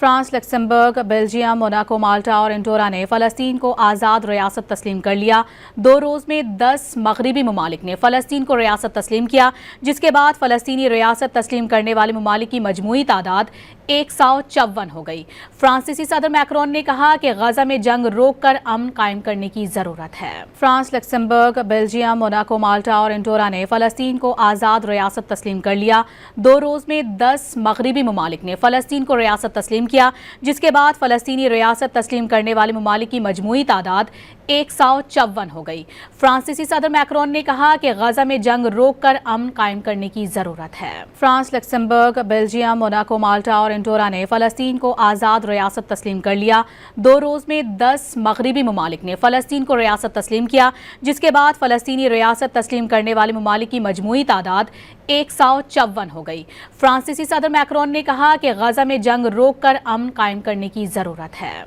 France, Luxembourg, Belgium, Monaco, مالٹا اور Andorra نے فلسطین کو آزاد ریاست تسلیم کر لیا۔ 2 روز میں 10 مغربی ممالک نے فلسطین کو ریاست تسلیم کیا، جس کے بعد فلسطینی ریاست تسلیم کرنے والے ممالک کی مجموعی تعداد 154 ہو گئی۔ فرانسیسی صدر میکرون نے کہا کہ غزہ میں جنگ روک کر امن قائم کرنے کی ضرورت ہے۔ فرانس، لکسمبرگ، بیلجیم، موناکو، مالٹا اور انڈورا نے فلسطین کو آزاد ریاست تسلیم کر لیا۔ 2 روز میں 10 مغربی ممالک نے فلسطین کو ریاست تسلیم کیا، جس کے بعد فلسطینی ریاست تسلیم کرنے والے ممالک کی مجموعی تعداد 154 ہو گئی۔ فرانسیسی صدر میکرون نے کہا کہ غزہ میں جنگ روک کر امن قائم کرنے کی ضرورت ہے۔ فرانس، لکسمبرگ، بیلجیم، موناکو، مالٹا اور انڈورا نے فلسطین کو آزاد ریاست تسلیم کر لیا۔ 2 روز میں 10 مغربی ممالک نے فلسطین کو ریاست تسلیم کیا، جس کے بعد فلسطینی ریاست تسلیم کرنے والے ممالک کی مجموعی تعداد 154 ہو گئی۔ فرانسیسی صدر میکرون نے کہا کہ غزہ میں جنگ روک کر امن قائم کرنے کی ضرورت ہے۔